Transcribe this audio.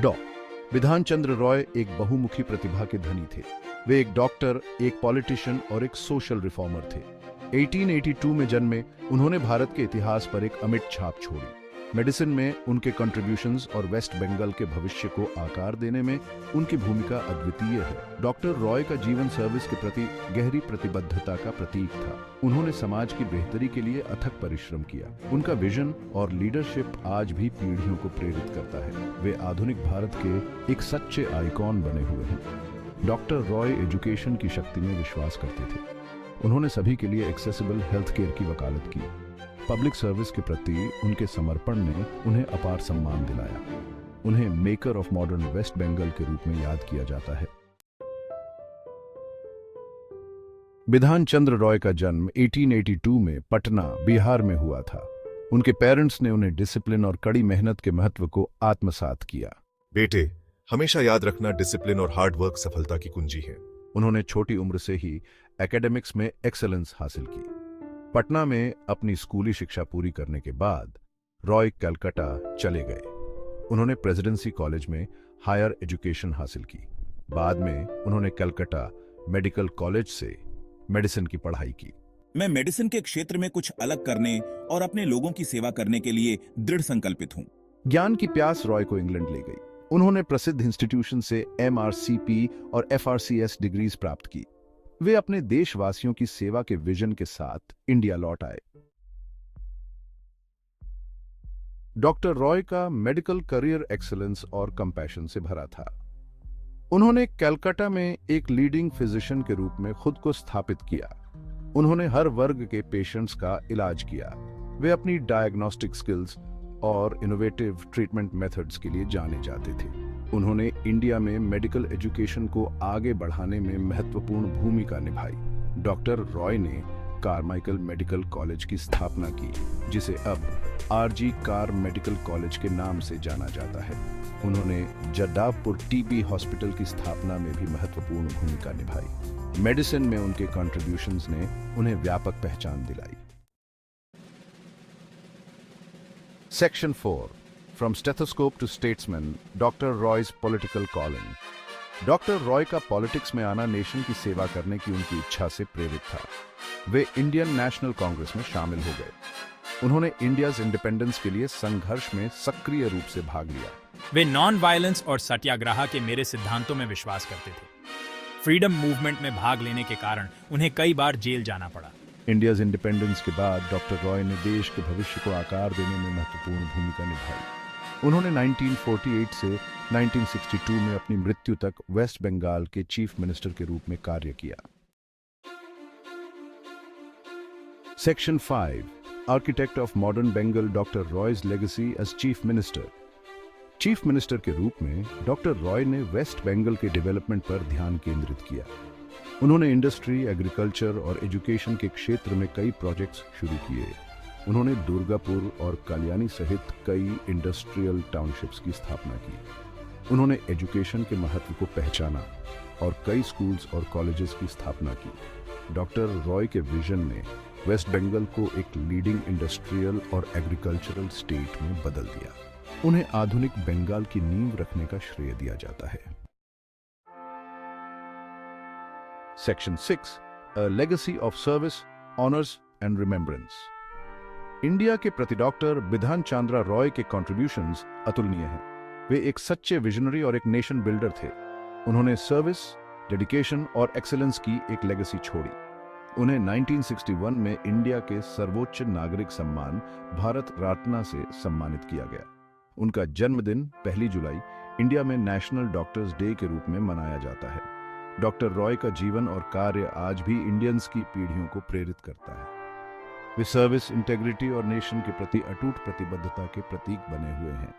डॉ. बिधान चंद्र रॉय एक बहुमुखी प्रतिभा के धनी थे। वे एक डॉक्टर, एक पॉलिटिशियन और एक सोशल रिफॉर्मर थे। 1882 में जन्मे, उन्होंने भारत के इतिहास पर एक अमिट छाप छोड़ी। मेडिसिन में उनके कंट्रीब्यूशंस और वेस्ट बंगाल के भविष्य को आकार देने में उनकी भूमिका अद्वितीय है। डॉक्टर रॉय का जीवन सर्विस के प्रति गहरी प्रतिबद्धता का प्रतीक था। उन्होंने समाज की बेहतरी के लिए अथक परिश्रम किया। उनका विजन और लीडरशिप आज भी पीढ़ियों को प्रेरित करता है। वे आधुनिक भारत के एक सच्चे आइकॉन बने हुए हैं। डॉक्टर रॉय एजुकेशन की शक्ति में विश्वास करते थे। उन्होंने सभी के लिए एक्सेसिबल हेल्थ केयर की वकालत की। पब्लिक सर्विस के प्रति उनके समर्पण ने उन्हें अपार सम्मान दिलाया। उन्हें maker of modern West Bengal के रूप में याद किया जाता है। बिधान चंद्र रॉय का जन्म 1882 में पटना, बिहार में हुआ था। उनके पेरेंट्स ने उन्हें डिसिप्लिन और कड़ी मेहनत के महत्व को आत्मसात किया। बेटे, हमेशा याद रखना, डिसिप्लिन और हार्ड वर्क सफलता की कुंजी है। उन्होंने छोटी उम्र से ही एकेडमिक्स में एक्सेलेंस हासिल की। पटना में अपनी स्कूली शिक्षा पूरी करने के बाद रॉय कलकत्ता चले गए। उन्होंने प्रेसिडेंसी कॉलेज में हायर एजुकेशन हासिल की। बाद में उन्होंने कलकत्ता मेडिकल कॉलेज से मेडिसिन की पढ़ाई की। मैं मेडिसिन के क्षेत्र में कुछ अलग करने और अपने लोगों की सेवा करने के लिए दृढ़ संकल्पित हूं। ज्ञान की प्यास रॉय को इंग्लैंड ले गई। उन्होंने प्रसिद्ध इंस्टीट्यूशन से MRCP और FRCS डिग्रीज प्राप्त की। वे अपने देशवासियों की सेवा के विजन के साथ इंडिया लौट आए। डॉक्टर रॉय का मेडिकल करियर एक्सीलेंस और कंपैशन से भरा था। उन्होंने कलकत्ता में एक लीडिंग फिजिशियन के रूप में खुद को स्थापित किया। उन्होंने हर वर्ग के पेशेंट्स का इलाज किया। वे अपनी डायग्नोस्टिक स्किल्स और इनोवेटिव ट्रीटमेंट मेथड्स के लिए जाने जाते थे। उन्होंने इंडिया में मेडिकल एजुकेशन को आगे बढ़ाने में महत्वपूर्ण भूमिका निभाई। डॉक्टर रॉय ने कारमाइकल मेडिकल कॉलेज की स्थापना की, जिसे अब RG कार मेडिकल कॉलेज के नाम से जाना जाता है। उन्होंने जड्डापुर TB हॉस्पिटल की स्थापना में भी महत्वपूर्ण भूमिका निभाई। मेडिसिन में उनके कंट्रीब्यूशंस ने उन्हें व्यापक पहचान दिलाई। Section 4. From stethoscope to statesman, Dr. Roy's political calling. Doctor Roy का पॉलिटिक्स में आना नेशन की सेवा करने की उनकी इच्छा से प्रेरित था। वे इंडियन नेशनल कांग्रेस में शामिल हो गए। उन्होंने इंडियाज इंडिपेंडेंस के लिए संघर्ष में सक्रिय रूप से भाग लिया। वे नॉन वायलेंस और सत्याग्रह के मेरे सिद्धांतों में विश्वास करते थे। फ्रीडम मूवमेंट में भाग लेने के कारण उन्हें कई बार जेल जाना पड़ा। इंडियाज इंडिपेंडेंस के बाद डॉक्टर रॉय ने देश के भविष्य को आकार देने में महत्वपूर्ण भूमिका निभाई। उन्होंने 1948 से 1962 में अपनी मृत्यु तक वेस्ट बंगाल के चीफ मिनिस्टर के रूप में कार्य किया। Section 5. Architect of modern Bengal, doctor Roy's legacy as chief minister. Chief minister के रूप में डॉक्टर रॉय ने वेस्ट बंगाल के डेवलपमेंट पर ध्यान केंद्रित किया। उन्होंने इंडस्ट्री, एग्रीकल्चर और एजुकेशन के क्षेत्र में कई प्रोजेक्ट्स शुरू किए। उन्होंने दुर्गापुर और कल्याणी सहित कई इंडस्ट्रियल टाउनशिप्स की स्थापना की। उन्होंने एजुकेशन के महत्व को पहचाना और कई स्कूल्स और कॉलेजेस की स्थापना की। डॉक्टर रॉय के विजन ने वेस्ट बंगाल को एक लीडिंग इंडस्ट्रियल और एग्रीकल्चरल स्टेट में बदल दिया। उन्हें आधुनिक बंगाल की नींव रखने का श्रेय दिया जाता है। Section 6. A legacy of service, honors and remembrance. India के प्रति डॉक्टर बिधान चंद्र रॉय के कंट्रीब्यूशंस अतुलनीय हैं। वे एक सच्चे विजनरी और एक नेशन बिल्डर थे। उन्होंने सर्विस, डेडिकेशन और एक्सीलेंस की एक लेगेसी छोड़ी। उन्हें 1961 में इंडिया के सर्वोच्च नागरिक सम्मान भारत रत्न से सम्मानित किया गया। उनका जन्मदिन 1 जुलाई इंडिया में नेशनल डॉक्टर्स डे के रूप में मनाया जाता है। डॉक्टर रॉय का जीवन और कार्य आज भी इंडियंस की पीढ़ियों को प्रेरित करता है। वे सर्विस, इंटेग्रिटी और नेशन के प्रति अटूट प्रतिबद्धता के प्रतीक बने हुए हैं।